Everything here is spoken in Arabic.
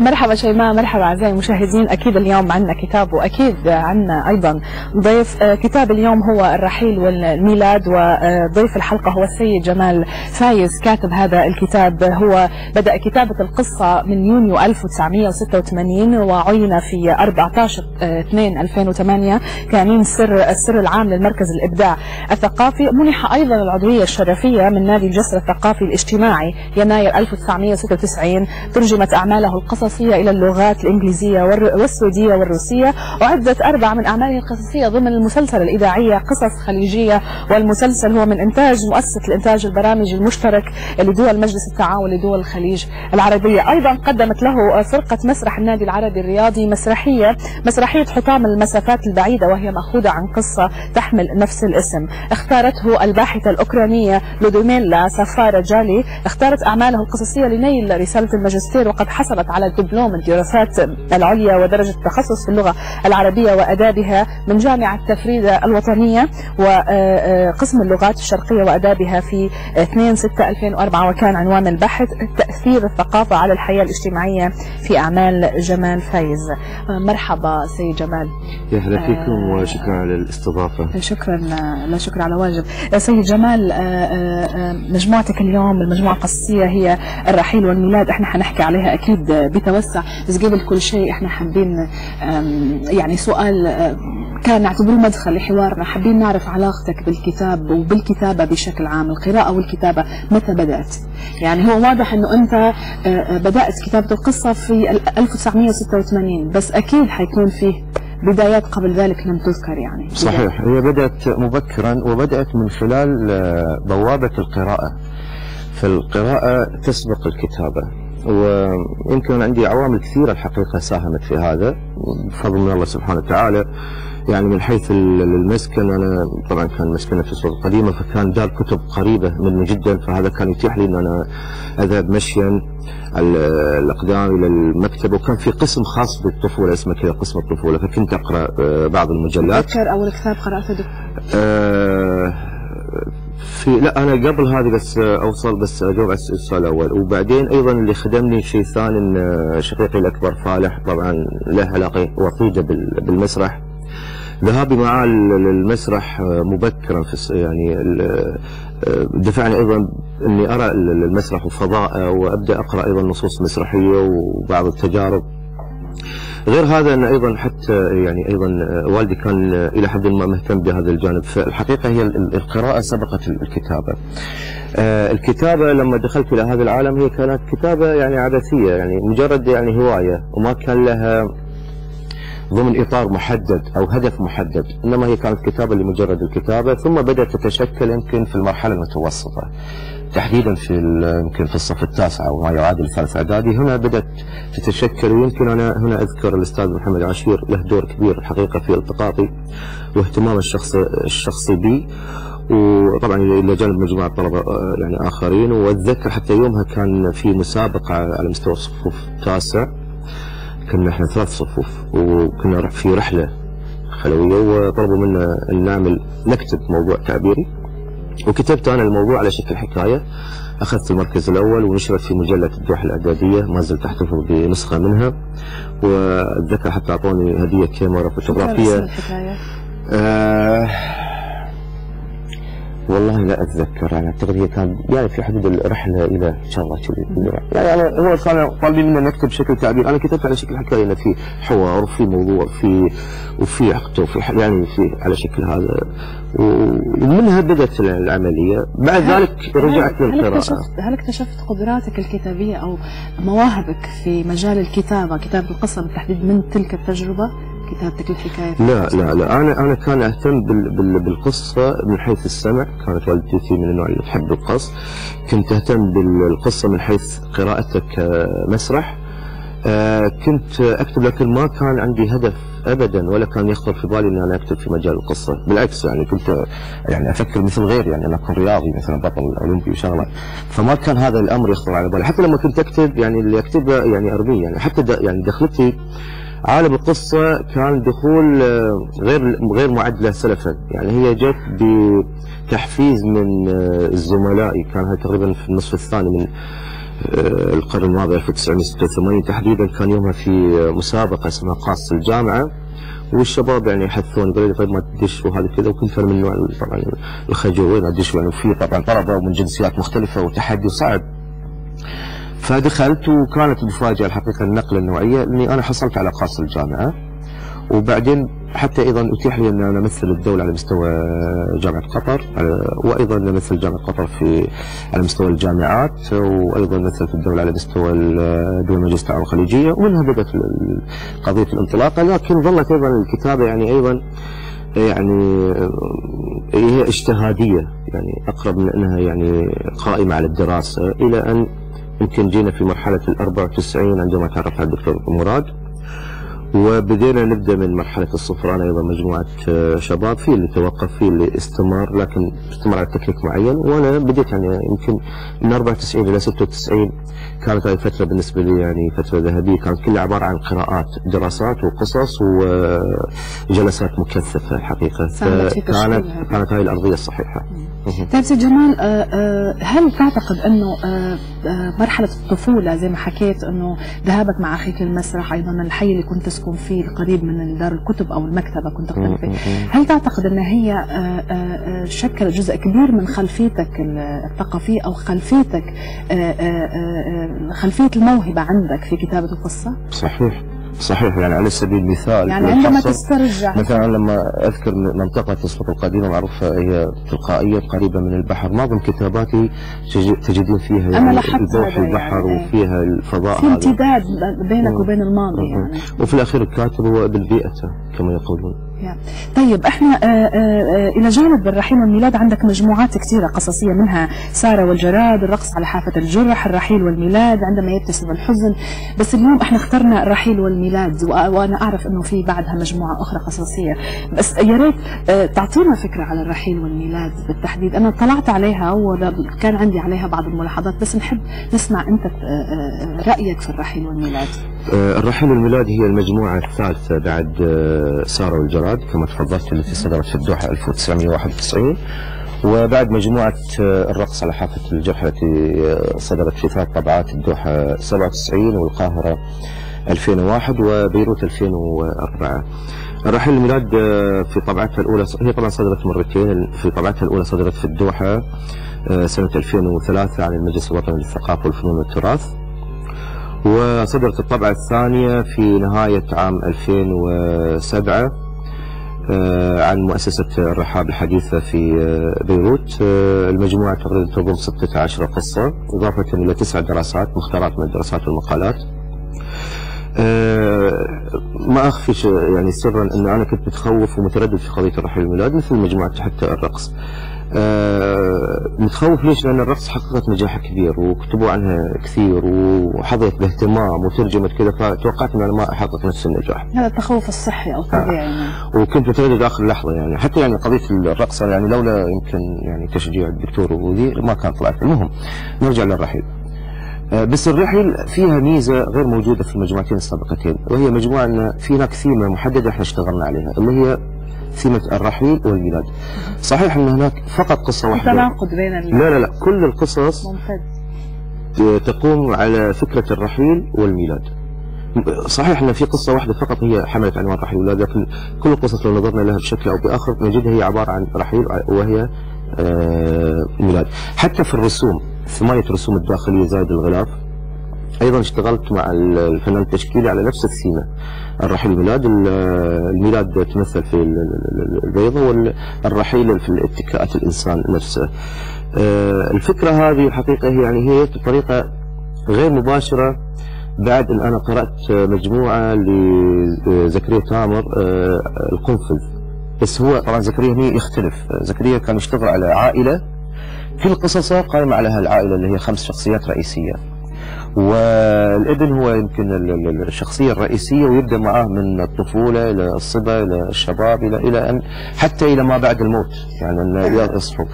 مرحبا شيماء، مرحبا اعزائي المشاهدين. اكيد اليوم عندنا كتاب واكيد عندنا ايضا ضيف. كتاب اليوم هو الرحيل والميلاد، وضيف الحلقه هو السيد جمال فايز كاتب هذا الكتاب. هو بدأ كتابة القصة من يونيو 1986 وعين في 14/2/2008 كأمين السر العام للمركز الإبداع الثقافي. منح أيضا العضوية الشرفية من نادي الجسر الثقافي الاجتماعي يناير 1996. ترجمت أعماله القصصية إلى اللغات الإنجليزية والسويدية والروسية، وعدت 4 من أعماله القصصية ضمن المسلسل الإذاعية قصص خليجية، والمسلسل هو من إنتاج مؤسسة الإنتاج البرامج المشترك لدول مجلس التعاون لدول الخليج العربية. أيضا قدمت له فرقة مسرح النادي العربي الرياضي مسرحية حطام المسافات البعيدة، وهي مأخوذة عن قصة تحمل نفس الاسم. اختارته الباحثة الأوكرانية لودوميلا سافارا جالي، اختارت أعماله القصصية لنيل رسالة الماجستير، وقد حصلت على دبلوم الدراسات العليا ودرجة التخصص في اللغة العربية وأدابها من جامعة تفريدة الوطنية، وقسم اللغات الشرقية وأدابها في 2/6/2004. وكان عنوان البحث تأثير الثقافة على الحياة الاجتماعية في أعمال جمال فايز. مرحبا سيد جمال. يا هلا فيكم وشكرا على الاستضافة. شكرا، لا شكرا على واجب. سيد جمال، مجموعتك اليوم المجموعة القصصية هي الرحيل والميلاد، احنا حنحكي عليها أكيد بتوسع، بس قبل كل شيء احنا حابين يعني سؤال كان نعتبره مدخل لحوارنا. حابين نعرف علاقتك بالكتاب وبالكتابة بشكل عام، القراءة والكتابة متى بدأت؟ يعني هو واضح انه انت بدأت كتابة القصة في 1986، بس اكيد حيكون فيه بدايات قبل ذلك لم تذكر. يعني صحيح، هي بدأت مبكرا وبدأت من خلال بوابة القراءة. فالقراءة تسبق الكتابة، ويمكن عندي عوامل كثيرة الحقيقة ساهمت في هذا بفضل من الله سبحانه وتعالى. يعني من حيث المسكن، أنا طبعا كان مسكنة في السلطة القديمة، فكان دار كتب قريبة مني جدا، فهذا كان يتيح لي أن أنا أذهب مشيا الأقدام إلى المكتبة. وكان في قسم خاص بالطفولة اسمه كذا قسم الطفولة، فكنت أقرأ بعض المجلات. تذكر أول كتاب قرأته؟ لا أنا قبل هذه بس أوصل، بس أجاوب على السؤال الأول. وبعدين أيضا اللي خدمني شيء ثاني إن شقيقي الأكبر فالح طبعا له علاقة وطيدة بالمسرح. ذهابي معه للمسرح مبكرا في يعني دفعني أيضا إني أرى المسرح وفضاءه، وأبدأ أقرأ أيضا نصوص مسرحية وبعض التجارب. غير هذا أن أيضا حتى يعني أيضا والدي كان إلى حد ما مهتم بهذا الجانب. فالحقيقة هي القراءة سبقت الكتابة. الكتابة لما دخلت إلى هذا العالم هي كانت كتابة يعني عبثية، يعني مجرد يعني هواية، وما كان لها ضمن إطار محدد أو هدف محدد، إنما هي كانت كتابة لمجرد الكتابة. ثم بدأت تتشكل يمكن في المرحلة المتوسطة، تحديدا في يمكن في الصف التاسع أو ما يعادل ثالث إعدادي. هنا بدأت تتشكل، ويمكن أنا هنا أذكر الأستاذ محمد عاشير له دور كبير الحقيقة في التقاطي واهتمام الشخصي بي، وطبعا إلى جانب مجموعة طلبة يعني آخرين. وأتذكر حتى يومها كان في مسابقة على مستوى الصفوف التاسع، كنا احنا 3 صفوف، وكنا في رحلة خلوية، وطلبوا منا أن نكتب موضوع تعبيري، وكتبت أنا الموضوع على شكل حكاية. أخذت المركز الأول ونشرت في مجلة الدوحة الإعدادية، ما زلت أحتفظ بنسخة منها. وأتذكر حتى أعطوني هدية كاميرا فوتوغرافية. والله لا أتذكر، يعني أعتقد هي كان يعني في حدود الرحلة إلى إن شاء الله يعني هو كان طالبين منا نكتب بشكل تعبير. أنا كتبت على شكل حكاية، إن في حوار وفي موضوع وفي عقد وفي يعني في على شكل هذا، ومنها بدأت العملية. بعد ذلك رجعت للقراءة. هل اكتشفت قدراتك الكتابية أو مواهبك في مجال الكتابة، كتابة القصة بالتحديد، من تلك التجربة؟ كتابتك الحكاية؟ لا أنا كان أهتم بالقصة من حيث السمع. كانت والدتي من النوع اللي تحب القص. كنت أهتم بالقصة من حيث قراءتك مسرح. كنت أكتب، لكن ما كان عندي هدف أبدا، ولا كان يخطر في بالي أن أنا أكتب في مجال القصة. بالعكس، يعني كنت يعني أفكر مثل غيري، يعني أنا أكون رياضي مثلا، بطل أولمبي وشغلة. فما كان هذا الأمر يخطر على بالي. حتى لما كنت أكتب، يعني اللي أكتبه يعني أرميه. يعني حتى يعني دخلتي عالم القصة كان دخول غير معد له سلفا. يعني هي جت بتحفيز من زملائي، كان هاي تقريبا في النصف الثاني من القرن الماضي 1986 تحديدا، كان يومها في مسابقة اسمها قاص الجامعة، والشباب يعني حثوني قالوا لي طيب ما تدش وهذا كذا، وكنت انا من النوع طبعا الخجول وين ادش يعني، وفي طبعا طلبه ومن جنسيات مختلفه وتحدي صعب. فدخلت وكانت المفاجاه الحقيقه النقله النوعيه اني انا حصلت على قاص الجامعه، وبعدين حتى ايضا اتيح لي ان انا امثل الدوله على مستوى جامعه قطر، وايضا امثل جامعه قطر على مستوى الجامعات، وايضا مثلت الدوله على مستوى دول مجلس التعاون الخليجيه، ومنها بدات قضيه الانطلاقه. لكن ظلت ايضا الكتابه يعني ايضا يعني هي اجتهاديه، يعني اقرب من انها يعني قائمه على الدراسه، الى ان يمكن جينا في مرحله ال 94 عندما تعرف على الدكتور مراد، وبدينا نبدا من مرحله الصفر. انا ايضا مجموعه شباب، في اللي توقف في اللي استمر، لكن استمر على تكنيك معين، وانا بديت يعني يمكن من 94 الى 96 كانت هذه الفتره بالنسبه لي يعني فتره ذهبيه، كانت كلها عباره عن قراءات، دراسات وقصص وجلسات مكثفه الحقيقه، كانت هذه الارضيه الصحيحه. طيب سيد جمال، هل تعتقد انه مرحله الطفوله زي ما حكيت انه ذهابك مع اخيك للمسرح، ايضا الحي اللي كنت تسكن فيه القريب من دار الكتب او المكتبه كنت تقرا فيه، هل تعتقد ان هي شكلت جزء كبير من خلفيتك الثقافيه او خلفيه الموهبه عندك في كتابه القصه؟ صحيح، يعني على سبيل المثال يعني عندما تسترجع مثلا لما اذكر منطقه الصفر القديمه معروفه هي تلقائيه قريبه من البحر، معظم كتاباتي تجدين فيها يعني البوح البحر يعني وفيها الفضاء، في امتداد بينك وبين الماضي يعني. وفي الاخير الكاتب هو بالبيئه كما يقولون. طيب احنا الى جانب الرحيل والميلاد عندك مجموعات كثيره قصصيه، منها ساره والجراد، الرقص على حافه الجرح، الرحيل والميلاد، عندما يبتسم الحزن. بس اليوم احنا اخترنا الرحيل والميلاد، وانا اعرف انه في بعدها مجموعه اخرى قصصيه، بس يا ريت تعطينا فكره على الرحيل والميلاد بالتحديد. انا اطلعت عليها وكان عندي عليها بعض الملاحظات، بس نحب نسمع انت رايك في الرحيل والميلاد. الرحيل والميلاد هي المجموعه الثالثه بعد ساره والجراد كما تفضلت، التي صدرت في الدوحة 1991، وبعد مجموعة الرقص على حافة الجرح التي صدرت في 3 طبعات، الدوحة 97 والقاهرة 2001 وبيروت 2004. الرحيل الميلاد في طبعتها الأولى هي طبعا صدرت مرتين، في طبعتها الأولى صدرت في الدوحة سنة 2003 عن المجلس الوطني للثقافة والفنون والتراث، وصدرت الطبعة الثانية في نهاية عام 2007 عن مؤسسة الرحاب الحديثة في بيروت. المجموعة تضم 16 قصة إضافة إلى 9 دراسات مختارات من الدراسات والمقالات. ما أخفي يعني سرا أن أنا كنت متخوف ومتردد في قضية الرحيل والميلاد مثل مجموعة حتى الرقص. متخوف ليش؟ لأن الرقص حققت نجاح كبير وكتبوا عنها كثير وحظيت باهتمام وترجمت كذا، فتوقعت أن أنا ما أحقق نفس النجاح. هذا التخوف الصحي أو طبيعي وكنت متردد آخر لحظة يعني، حتى يعني قضية الرقص يعني لولا يمكن يعني تشجيع الدكتور وذي ما كان طلعت. المهم نرجع للرحيل. بس الرحيل فيها ميزة غير موجودة في المجموعتين السابقتين، وهي مجموعة أن في هناك ثيمة محددة احنا اشتغلنا عليها، اللي هي ثيمة الرحيل والميلاد. صحيح أن هناك فقط قصة واحدة، تناقض بين لا كل القصص تقوم على فكرة الرحيل والميلاد. صحيح أن في قصة واحدة فقط هي حملت عنوان الرحيل والميلاد، لكن كل القصص لو نظرنا لها بشكل أو بآخر نجدها هي عبارة عن رحيل وهي ميلاد. حتى في الرسوم، ثمانية رسوم الداخلية زائد الغلاف، أيضا اشتغلت مع الفنان التشكيلي على نفس الثيمة، الرحيل والميلاد. الميلاد تمثل في البيضة والرحيل في اتكاءات الإنسان نفسه. الفكرة هذه الحقيقة هي بطريقة غير مباشرة بعد أن أنا قرأت مجموعة لزكريا تامر القنفذ. بس هو طبعا زكريا هنا يختلف، زكريا كان يشتغل على عائلة كل قصصه قائمة على هالعائلة اللي هي 5 شخصيات رئيسية، والابن هو يمكن الشخصية الرئيسية، ويبدأ معاه من الطفولة إلى الصبا إلى الشباب إلى أن حتى إلى ما بعد الموت، يعني أن يصحوا.